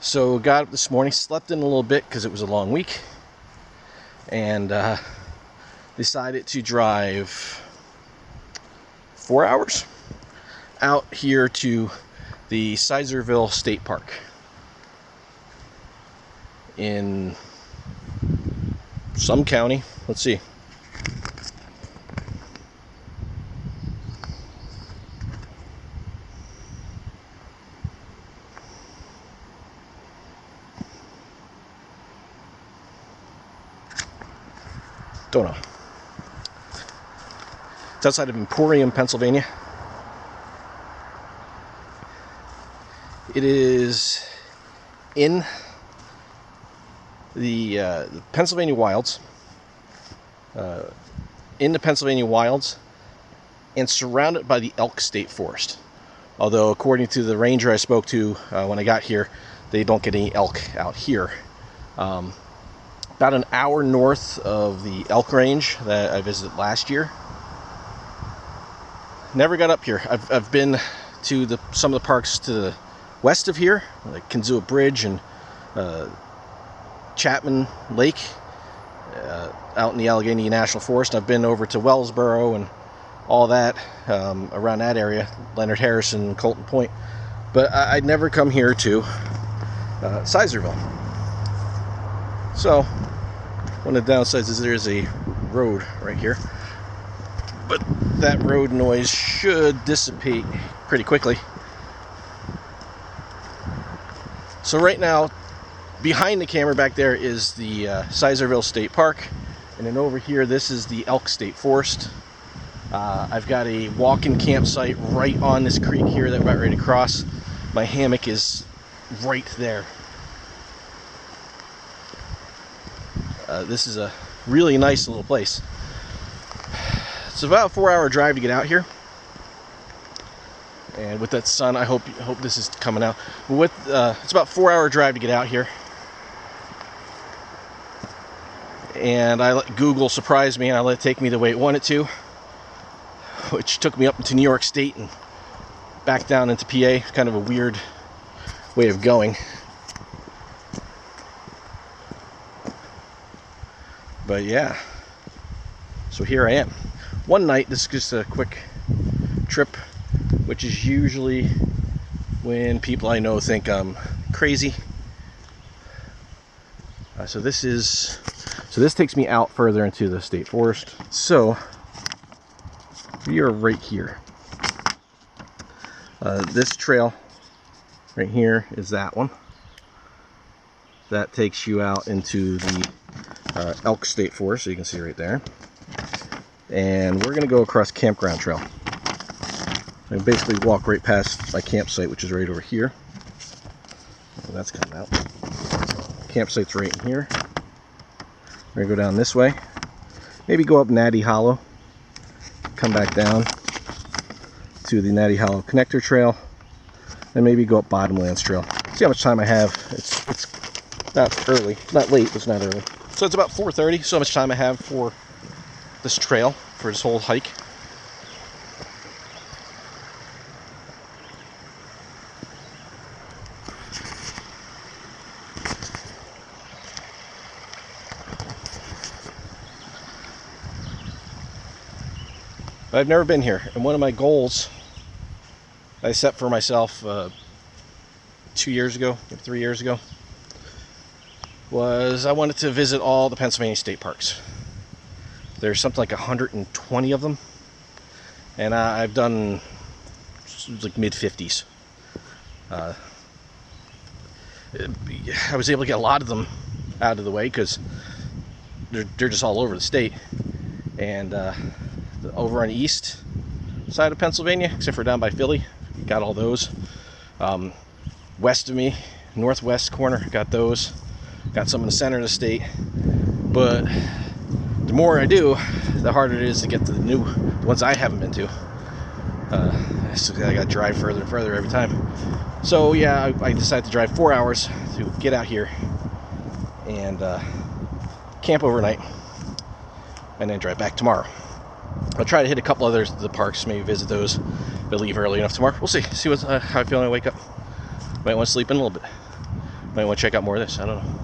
So got up this morning, slept in a little bit because it was a long week, and decided to drive 4 hours out here to the Sizerville State Park in some county. Let's see. Don't know. It's outside of Emporium, Pennsylvania. It is in the Pennsylvania wilds, and surrounded by the elk state forest. Although, according to the ranger I spoke to when I got here, they don't get any elk out here. About an hour north of the elk range that I visited last year. Never got up here. I've been to some of the parks to the west of here, like Kinzua Bridge and Chapman Lake, out in the Allegheny National Forest. I've been over to Wellsboro and all that, around that area, Leonard Harrison, Colton Point. But I'd never come here to Sizerville. So, one of the downsides is there's a road right here. But that road noise should dissipate pretty quickly. So right now, behind the camera back there is the Sizerville State Park. And then over here, this is the Elk State Forest. I've got a walk-in campsite right on this creek here that we're about ready to cross. My hammock is right there. This is a really nice little place. It's about a 4-hour drive to get out here. And with that sun, I hope this is coming out. It's about a 4-hour drive to get out here. And I let Google surprise me, and I let it take me the way it wanted to, which took me up into New York State and back down into PA. Kind of a weird way of going. But yeah, so here I am. One night, this is just a quick trip, which is usually when people I know think I'm crazy. So this takes me out further into the state forest. So we are right here. This trail right here is that one. That takes you out into the Elk State Forest, so you can see right there. And we're going to go across Campground Trail. I basically walk right past my campsite, which is right over here. Oh, that's coming out. Campsite's right in here. We're going to go down this way. Maybe go up Natty Hollow. Come back down to the Natty Hollow Connector Trail. And maybe go up Bottomlands Trail. See how much time I have. It's not early. Not late, but it's not early. So it's about 4:30. So much time I have for this trail, for this whole hike. But I've never been here, and one of my goals I set for myself 2 years ago, maybe 3 years ago, was I wanted to visit all the Pennsylvania state parks. There's something like 120 of them, and I've done like mid-50s. I was able to get a lot of them out of the way because they're just all over the state. And over on the east side of Pennsylvania, except for down by Philly, got all those. West of me, northwest corner, got those. Got some in the center of the state. But the more I do, the harder it is to get to the ones I haven't been to. So I got to drive further and further every time. So yeah, I decided to drive 4 hours to get out here and camp overnight, and then drive back tomorrow. I'll try to hit a couple others of the parks, maybe visit those, but leave early enough tomorrow. We'll see. See how I feel when I wake up. Might want to sleep in a little bit. Might want to check out more of this. I don't know.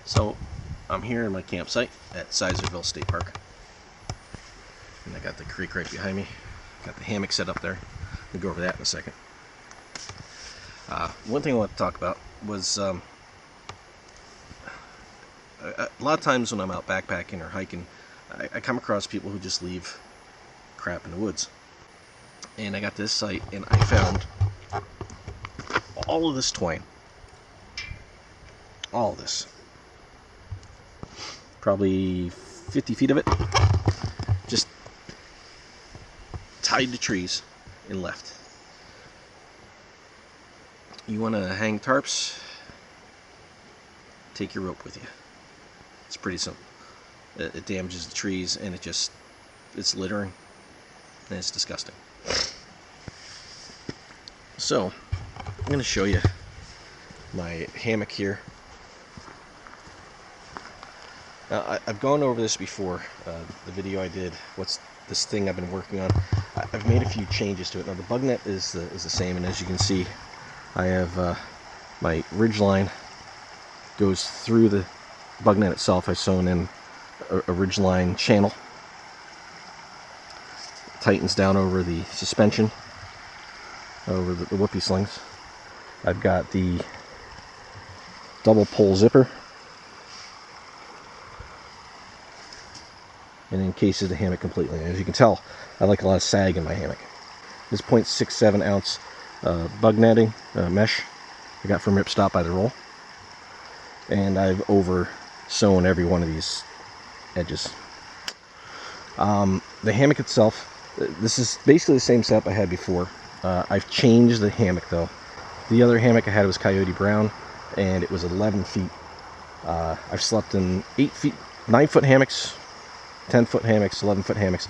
So I'm here in my campsite at Sizerville State Park, and I got the creek right behind me. Got the hammock set up there. We'll go over that in a second. One thing I want to talk about was a lot of times when I'm out backpacking or hiking, I come across people who just leave crap in the woods. And I got this site and I found all of this twine. All of this. Probably 50 feet of it. Just tied to trees and left. You want to hang tarps? Take your rope with you. It's pretty simple. It damages the trees and it's littering and it's disgusting. So I'm going to show you my hammock here. Now, I've gone over this before, the video I did, what's this thing I've been working on. I've made a few changes to it. Now the bug net is the same, and as you can see, I have my ridge line goes through the bug net itself. I've sewn in a ridge line channel. Tightens down over the suspension, over the whoopee slings. I've got the double pull zipper, and encases the hammock completely. And as you can tell, I like a lot of sag in my hammock. This 0.67 ounce bug netting mesh I got from Ripstop by the roll, and I've over sewn every one of these edges. The hammock itself, this is basically the same setup I had before. I've changed the hammock though. The other hammock I had was Coyote Brown, and it was 11 feet. I've slept in 8 feet, 9-foot hammocks, 10-foot hammocks, 11-foot hammocks.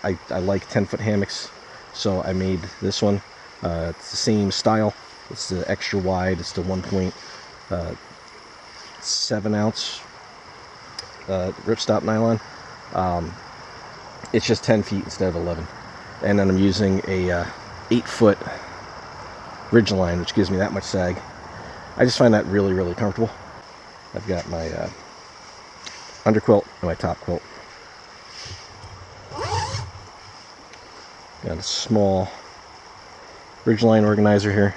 I like 10-foot hammocks, so I made this one. It's the same style. It's the extra wide. It's the 1.7 ounce ripstop nylon. It's just 10 feet instead of 11. And then I'm using a 8-foot ridge line, which gives me that much sag. I just find that really, really comfortable. I've got my underquilt and my top quilt. Got a small ridgeline organizer here.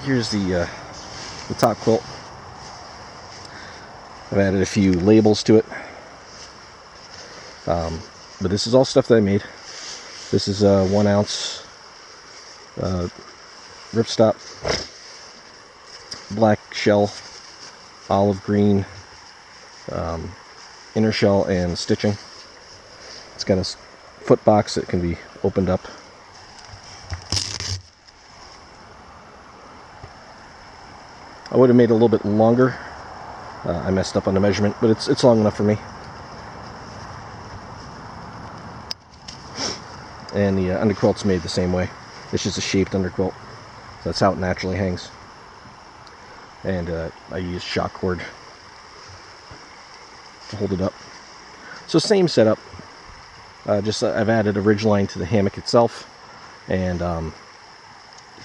here's the top quilt. I've added a few labels to it. But this is all stuff that I made. This is a 1 ounce ripstop, black shell, olive green inner shell and stitching. It's got a foot box that can be opened up. I would have made it a little bit longer. I messed up on the measurement, but it's long enough for me. And the underquilt's made the same way. It's just a shaped underquilt. So that's how it naturally hangs. And I use shock cord to hold it up. So same setup. Just I've added a ridge line to the hammock itself and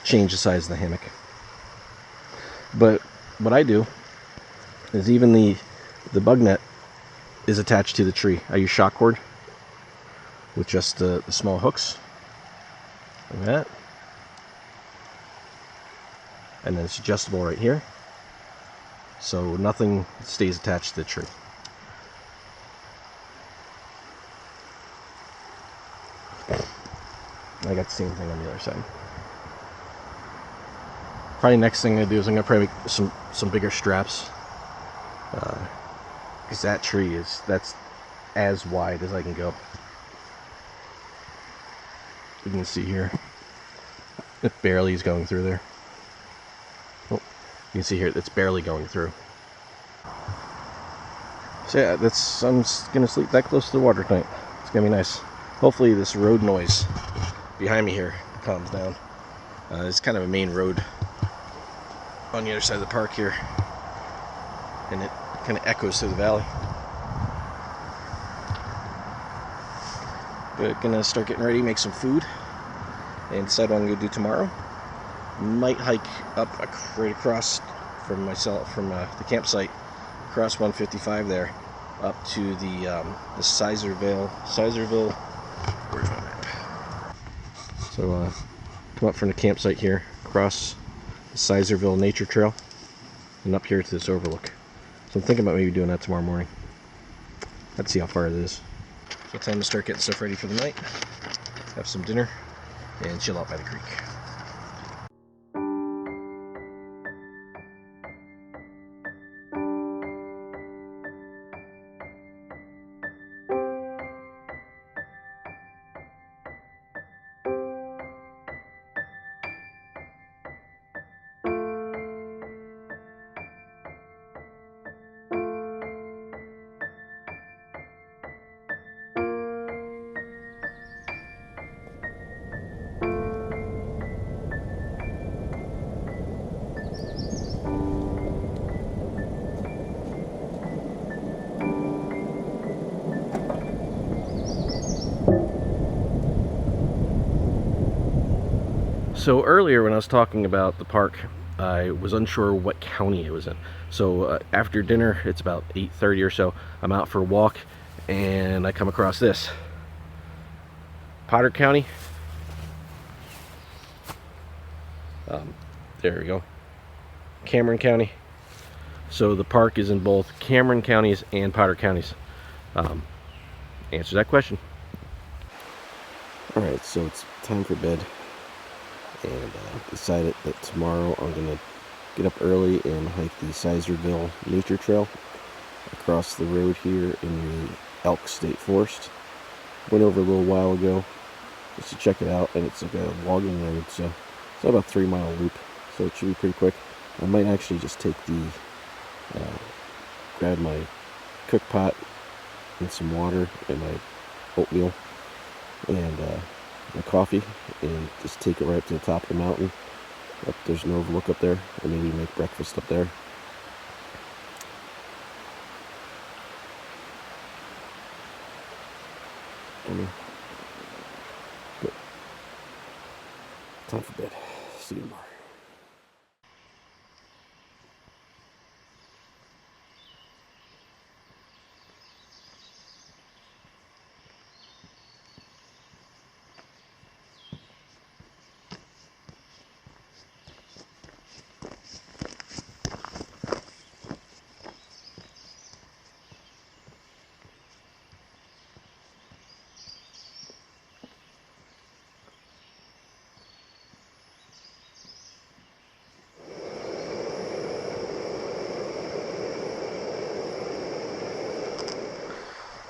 changed the size of the hammock. But what I do is even the bug net is attached to the tree. I use shock cord with just the small hooks, like that. And then it's adjustable right here, so nothing stays attached to the tree. I got the same thing on the other side. Probably next thing I do is I'm gonna probably make some bigger straps, because that tree that's as wide as I can go. You can see here, it barely is going through there. Oh, you can see here it's barely going through. So yeah, I'm gonna sleep that close to the water tonight. It's gonna be nice. Hopefully this road noise behind me here calms down. It's kind of a main road on the other side of the park here, and it kind of echoes through the valley. But gonna start getting ready, make some food, and decide what I'm gonna do tomorrow. Might hike up right across from the campsite, across 155 there, up to the Sizerville. Where's my map? So come up from the campsite here, across the Sizerville Nature Trail, and up here to this overlook. So I'm thinking about maybe doing that tomorrow morning. Let's see how far it is. So time to start getting stuff ready for the night, have some dinner, and chill out by the creek. So earlier when I was talking about the park, I was unsure what county it was in. So after dinner, it's about 8:30 or so, I'm out for a walk and I come across this. Potter County. There we go. Cameron County. So the park is in both Cameron counties and Potter counties. Answer that question. Alright, so it's time for bed. And decided that tomorrow I'm going to get up early and hike the Sizerville Nature Trail across the road here in the Elk State Forest. Went over a little while ago just to check it out, and it's like a logging road, so it's about a 3-mile loop, so it should be pretty quick. I might actually just take grab my cook pot and some water and my oatmeal and my coffee and just take it right up to the top of the mountain. There's an overlook up there, and maybe make breakfast up there. Good. Time for bed. See you tomorrow.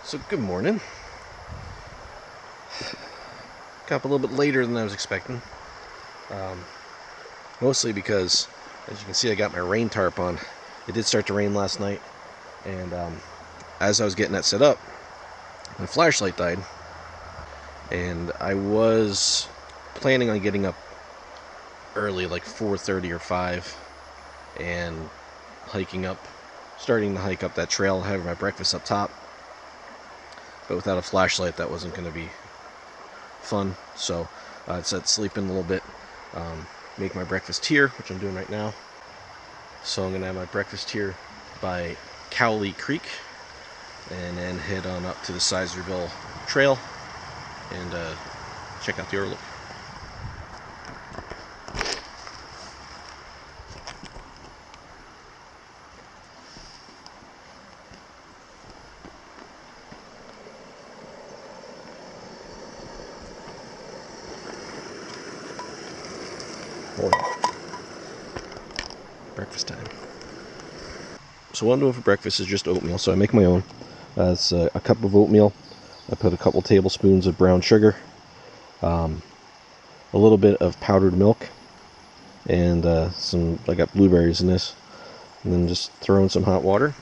So good morning. Got up a little bit later than I was expecting. Mostly because, as you can see, I got my rain tarp on. It did start to rain last night, and as I was getting that set up, my flashlight died, and I was planning on getting up early, like 4:30 or 5, and starting to hike up that trail, having my breakfast up top. But without a flashlight, that wasn't going to be fun. So I said sleep in a little bit, make my breakfast here, which I'm doing right now. So I'm going to have my breakfast here by Cowley Creek, and then head on up to the Sizerville trail and check out the overlook. Breakfast time. So what I'm doing for breakfast is just oatmeal. So I make my own. It's a cup of oatmeal. I put a couple tablespoons of brown sugar, a little bit of powdered milk, and I got blueberries in this, and then just throw in some hot water.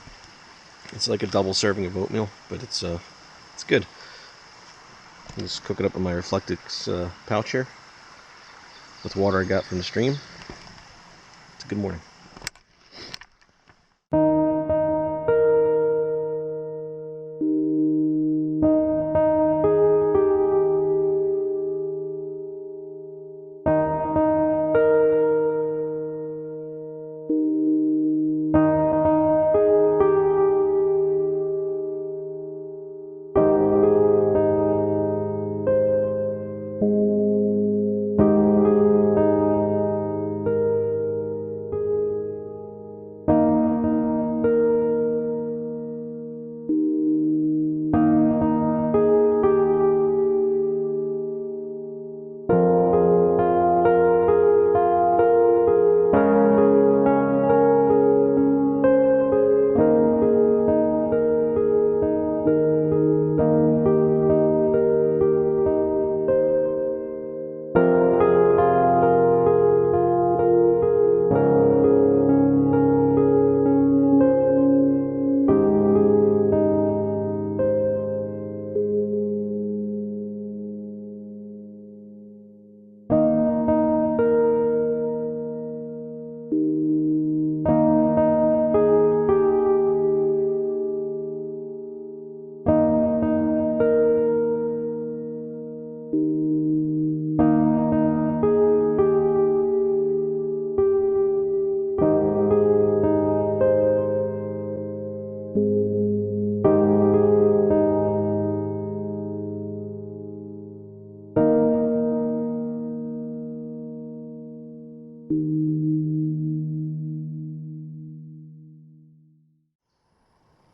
It's like a double serving of oatmeal, but it's good. Just cook it up in my Reflectix pouch here with water I got from the stream. It's a good morning.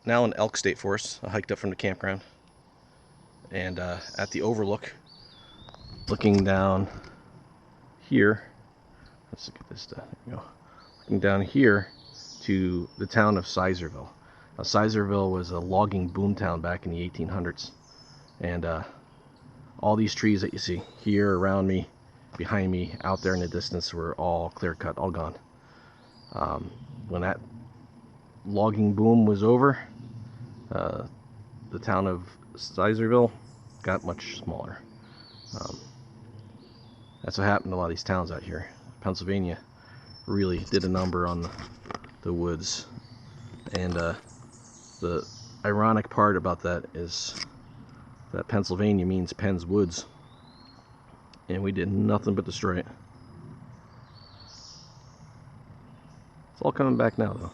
Now in Elk State Forest. I hiked up from the campground, and at the overlook, looking down here, let's look at this stuff. There we go. Looking down here to the town of Sizerville. Now, Sizerville was a logging boomtown back in the 1800s, and all these trees that you see here around me, behind me, out there in the distance were all clear cut, all gone. When that logging boom was over, the town of Sizerville got much smaller. That's what happened to a lot of these towns out here. Pennsylvania really did a number on the woods, and the ironic part about that is that Pennsylvania means Penn's Woods, and we did nothing but destroy it. It's all coming back now, though.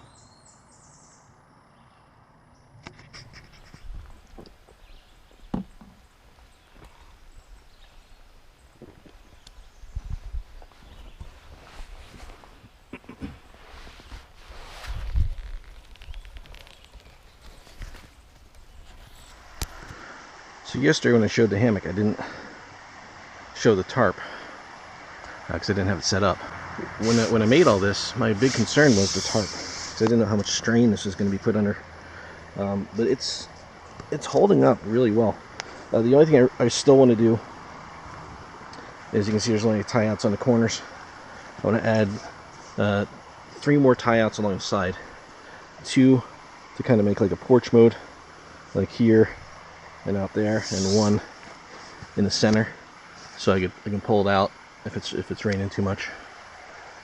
So yesterday when I showed the hammock, I didn't show the tarp because I didn't have it set up. When I made all this, my big concern was the tarp, because I didn't know how much strain this was going to be put under. But it's it's holding up really well. The only thing I still want to do, as you can see, there's only tie outs on the corners. I want to add 3 more tie outs along the side. 2 to kind of make like a porch mode, like here and out there, and 1 in the center, so I can pull it out if it's raining too much.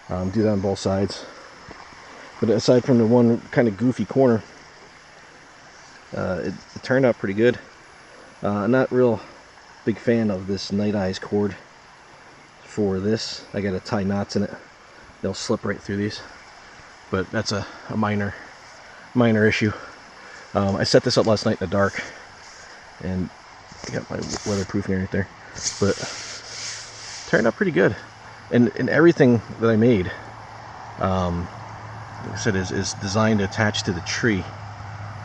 Do that on both sides. But aside from the one kind of goofy corner, it turned out pretty good. I'm not real big fan of this Night Eyes cord for this. I gotta tie knots in it. They'll slip right through these. But that's a minor issue. I set this up last night in the dark, and I got my weatherproofing right there. But turned out pretty good. And everything that I made, like I said, is designed to attach to the tree.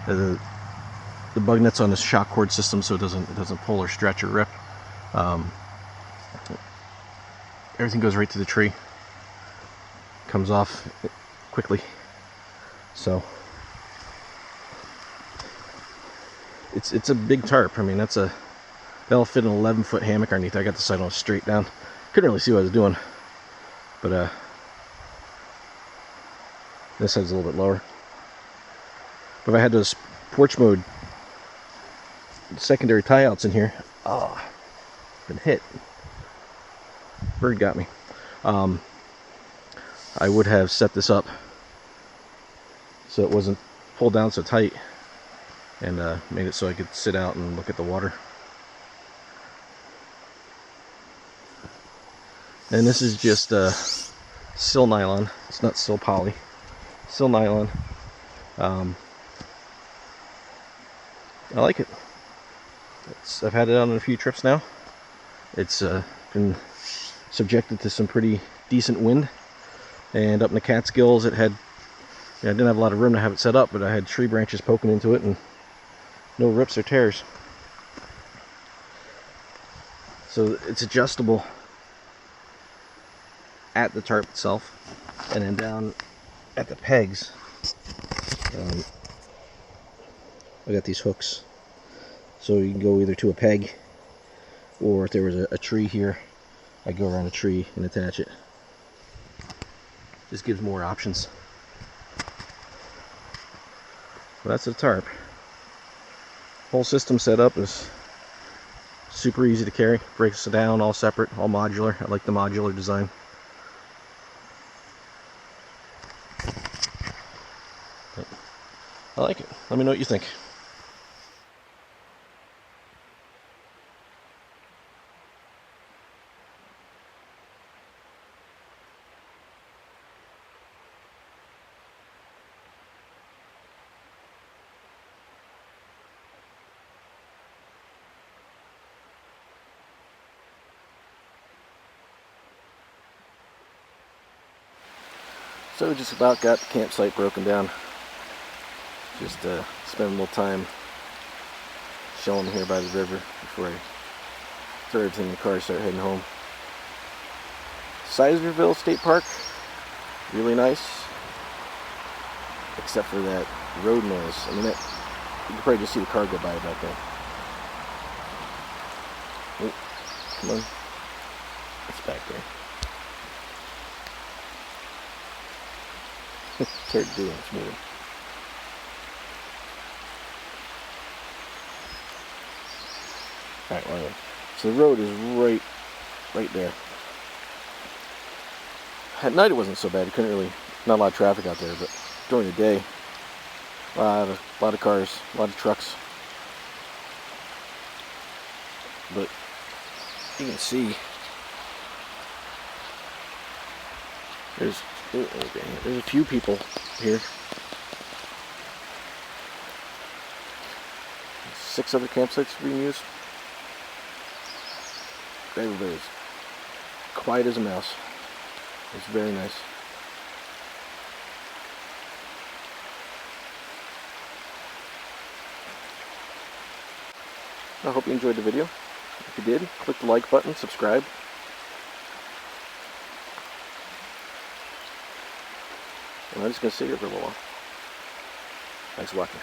The bug net's on this shock cord system, so it doesn't pull or stretch or rip. Everything goes right to the tree. Comes off quickly. So it's a big tarp. I mean, that'll fit an 11-foot hammock underneath. I got the side on straight down. Couldn't really see what I was doing, but this side's a little bit lower. But if I had those porch mode secondary tie outs in here, been hit. Bird got me. I would have set this up so it wasn't pulled down so tight, and made it so I could sit out and look at the water. And this is just sil nylon. It's not sil poly. Sil nylon. I like it. I've had it on a few trips now. It's been subjected to some pretty decent wind, and up in the Catskills it had, I didn't have a lot of room to have it set up, but I had tree branches poking into it and no rips or tears. So it's adjustable at the tarp itself, and then down at the pegs, I got these hooks, so you can go either to a peg, or if there was a tree here, I go around a tree and attach it. This gives more options. Well, that's the tarp. Whole system set up is super easy to carry. Breaks it down all separate, all modular. I like the modular design. I like it. Let me know what you think. So just about got the campsite broken down. Just spend a little time chilling here by the river before I throw everything in the car and start heading home. Sizerville State Park, really nice, except for that road noise. I mean, you can probably just see the car go by back there. Oh, come on, it's back there. It's hard to do when it's moving. Alright, well, anyway. So the road is right there. At night it wasn't so bad. You couldn't really, not a lot of traffic out there, but during the day, a lot of cars, a lot of trucks. But you can see there's a few people here. 6 other campsites being used. Everybody's quiet as a mouse. It's very nice. I hope you enjoyed the video. If you did, click the like button, subscribe. And I'm just going to sit here for a little while. Thanks for watching.